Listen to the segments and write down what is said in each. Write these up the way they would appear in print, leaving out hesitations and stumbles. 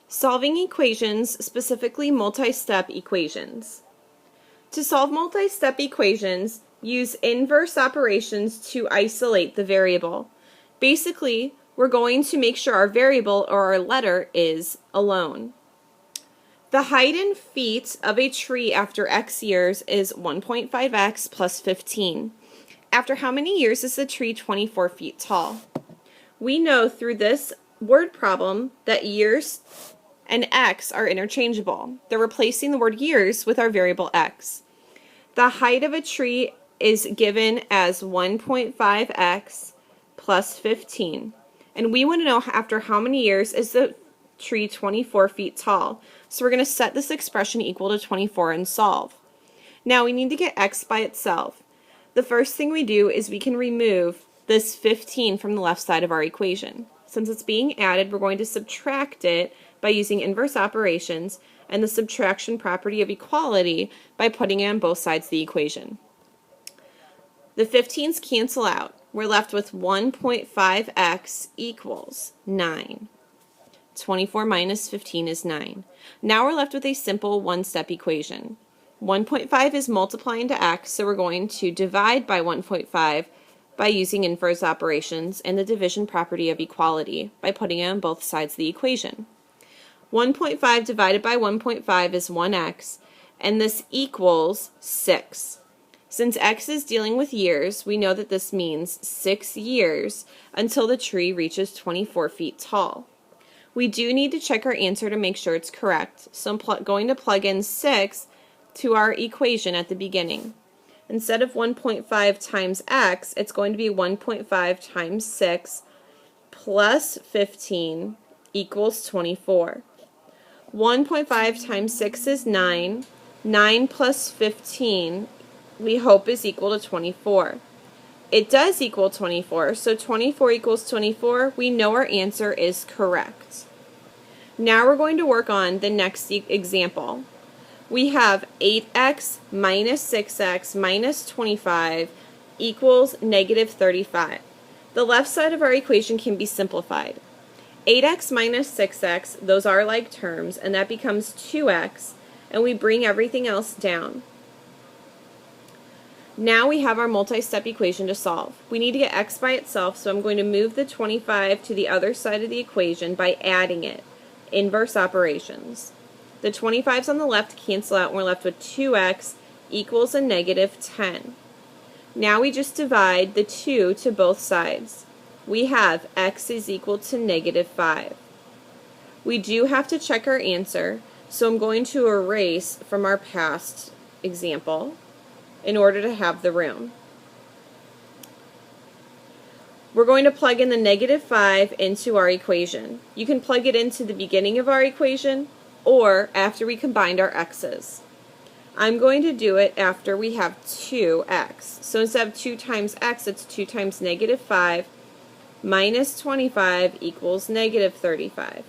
Solving equations, specifically multi-step equations. To solve multi-step equations, use inverse operations to isolate the variable. Basically, we're going to make sure our variable or our letter is alone. The height in feet of a tree after x years is 1.5x plus 15. After how many years is the tree 24 feet tall? We know through this word problem that years and x are interchangeable. They're replacing the word years with our variable x. The height of a tree is given as 1.5x plus 15. And we want to know after how many years is the tree 24 feet tall. So we're going to set this expression equal to 24 and solve. Now we need to get x by itself. The first thing we do is we can remove this 15 from the left side of our equation. Since it's being added, we're going to subtract it by using inverse operations and the subtraction property of equality by putting it on both sides of the equation. The 15s cancel out. We're left with 1.5x equals 9. 24 minus 15 is 9. Now we're left with a simple one-step equation. 1.5 is multiplying to x, so we're going to divide by 1.5 by using inverse operations and the division property of equality by putting it on both sides of the equation. 1.5 divided by 1.5 is 1x, and this equals 6. Since x is dealing with years, we know that this means 6 years until the tree reaches 24 feet tall. We do need to check our answer to make sure it's correct, so I'm going to plug in 6 to our equation at the beginning. Instead of 1.5 times x, it's going to be 1.5 times 6 plus 15 equals 24. 1.5 times 6 is 9. 9 plus 15 we hope is equal to 24. It does equal 24, so 24 equals 24. We know our answer is correct. Now we're going to work on the next example. We have 8x minus 6x minus 25 equals negative 35. The left side of our equation can be simplified. 8x minus 6x, those are like terms, and that becomes 2x, and we bring everything else down. Now we have our multi-step equation to solve. We need to get x by itself, so I'm going to move the 25 to the other side of the equation by adding it. Inverse operations. The 25's on the left cancel out, and we're left with 2x equals a negative 10. Now we just divide the 2 to both sides. We have x is equal to negative 5. We do have to check our answer, so I'm going to erase from our past example in order to have the room. We're going to plug in the negative 5 into our equation. You can plug it into the beginning of our equation or after we combined our x's. I'm going to do it after we have 2x. So instead of 2 times x, it's 2 times negative 5 minus 25 equals negative 35.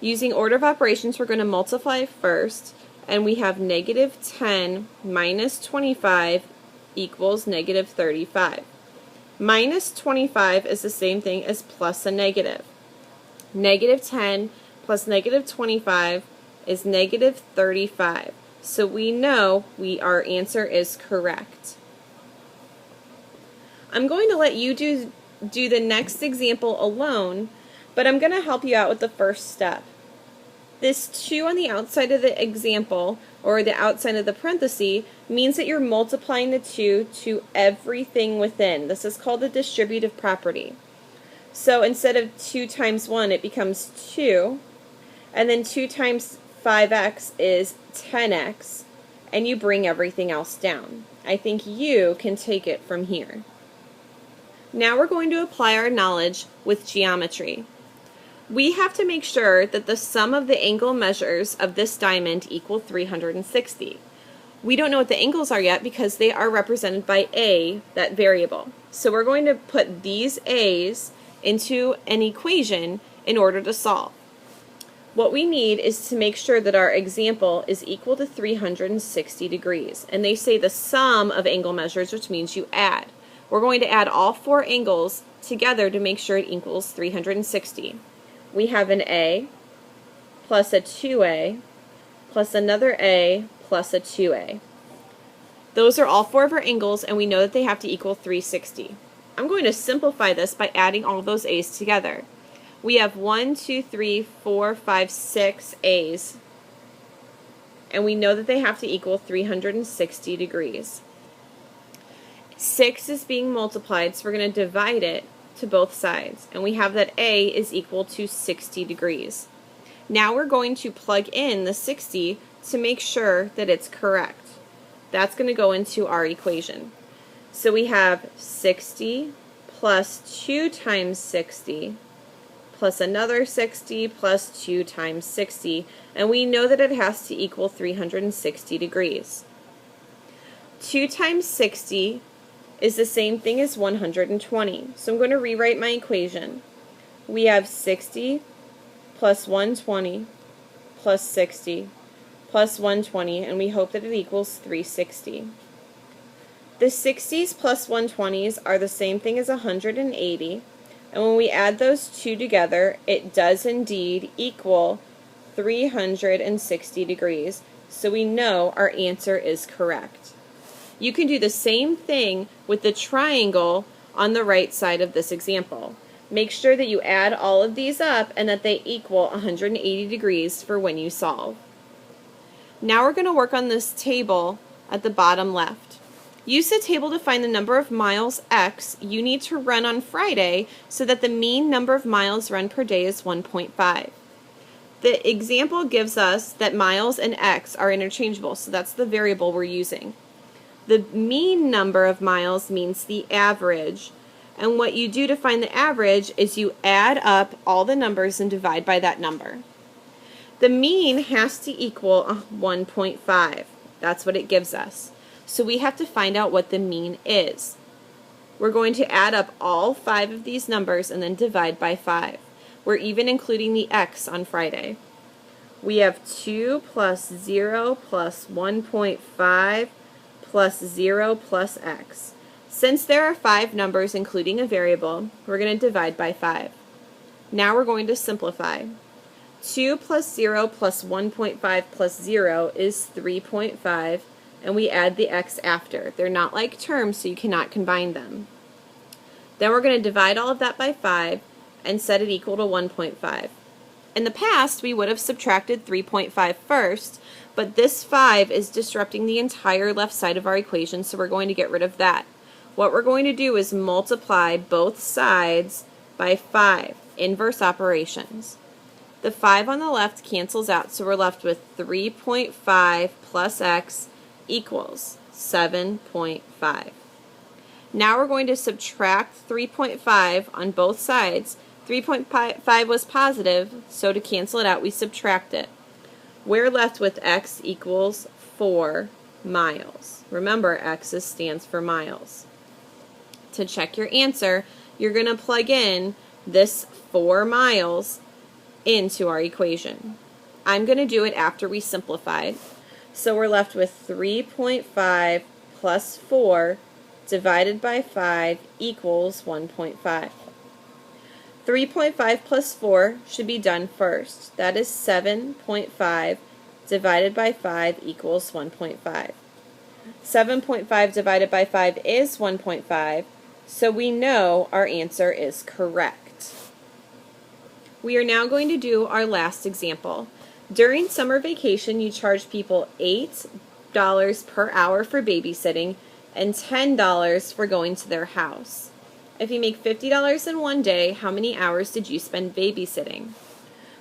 Using order of operations, we're going to multiply first, and we have negative 10 minus 25 equals negative 35. Minus 25 is the same thing as plus a negative. Negative 10 plus negative 25 is negative 35. So we know our answer is correct. I'm going to let you do the next example alone, but I'm going to help you out with the first step. This 2 on the outside of the example, or the outside of the parenthesis, means that you're multiplying the 2 to everything within. This is called the distributive property. So instead of 2 times 1, it becomes 2, and then 2 times 5x is 10x, and you bring everything else down. I think you can take it from here. Now we're going to apply our knowledge with geometry. We have to make sure that the sum of the angle measures of this diamond equal 360. We don't know what the angles are yet because they are represented by a, that variable. So we're going to put these a's into an equation in order to solve. What we need is to make sure that our example is equal to 360 degrees. And they say the sum of angle measures, which means you add. We're going to add all 4 angles together to make sure it equals 360. We have an A, plus a 2a plus another a plus a 2a. Those are all four of our angles, and we know that they have to equal 360. I'm going to simplify this by adding all of those a's together. We have 1, 2, 3, 4, 5, 6 a's, and we know that they have to equal 360 degrees. 6 is being multiplied, so we're going to divide it to both sides, and we have that a is equal to 60 degrees. Now we're going to plug in the 60 to make sure that it's correct. That's going to go into our equation. So we have 60 plus 2 times 60 plus another 60 plus 2 times 60, and we know that it has to equal 360 degrees. 2 times 60 is the same thing as 120. So I'm going to rewrite my equation. We have 60 plus 120 plus 60 plus 120, and we hope that it equals 360. The 60s plus 120s are the same thing as 180, and when we add those two together, it does indeed equal 360 degrees, so we know our answer is correct. You can do the same thing with the triangle on the right side of this example. Make sure that you add all of these up and that they equal 180 degrees for when you solve. Now we're going to work on this table at the bottom left. Use the table to find the number of miles x you need to run on Friday so that the mean number of miles run per day is 1.5. The example gives us that miles and x are interchangeable, so that's the variable we're using. The mean number of miles means the average, and what you do to find the average is you add up all the numbers and divide by that number. The mean has to equal 1.5. That's what it gives us. So we have to find out what the mean is. We're going to add up all 5 of these numbers and then divide by 5. We're even including the x on Friday. We have 2 plus 0 plus 1.5 plus 0 plus x. Since there are 5 numbers including a variable, we're going to divide by 5. Now we're going to simplify. 2 plus 0 plus 1.5 plus 0 is 3.5, and we add the x after. They're not like terms, so you cannot combine them. Then we're going to divide all of that by 5 and set it equal to 1.5. In the past, we would have subtracted 3.5 first, but this 5 is disrupting the entire left side of our equation, so we're going to get rid of that. What we're going to do is multiply both sides by 5, inverse operations. The 5 on the left cancels out, so we're left with 3.5 plus x equals 7.5. Now we're going to subtract 3.5 on both sides. 3.5 was positive, so to cancel it out, we subtract it. We're left with x equals 4 miles. Remember, x stands for miles. To check your answer, you're going to plug in this 4 miles into our equation. I'm going to do it after we simplified. So we're left with 3.5 plus 4 divided by 5 equals 1.5. 3.5 plus 4 should be done first. That is 7.5 divided by 5 equals 1.5. 7.5 divided by 5 is 1.5, so we know our answer is correct. We are now going to do our last example. During summer vacation, you charge people $8 per hour for babysitting and $10 for going to their house. If you make $50 in one day, how many hours did you spend babysitting?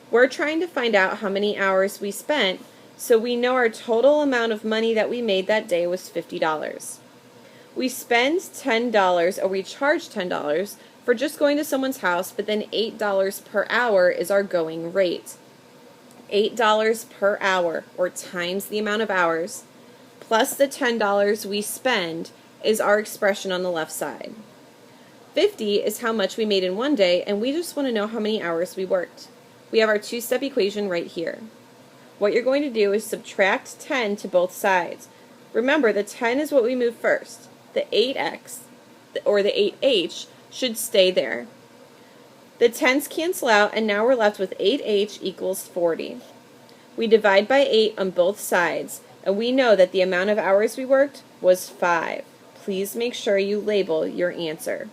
We're trying to find out how many hours we spent, so we know our total amount of money that we made that day was $50. We spend $10, or we charge $10 for just going to someone's house, but then $8 per hour is our going rate. $8 per hour, or times the amount of hours, plus the $10 we spend is our expression on the left side. 50 is how much we made in one day, and we just want to know how many hours we worked. We have our two-step equation right here. What you're going to do is subtract 10 to both sides. Remember, the 10 is what we move first. The 8x, or the 8h, should stay there. The 10s cancel out, and now we're left with 8h equals 40. We divide by 8 on both sides, and we know that the amount of hours we worked was 5. Please make sure you label your answer.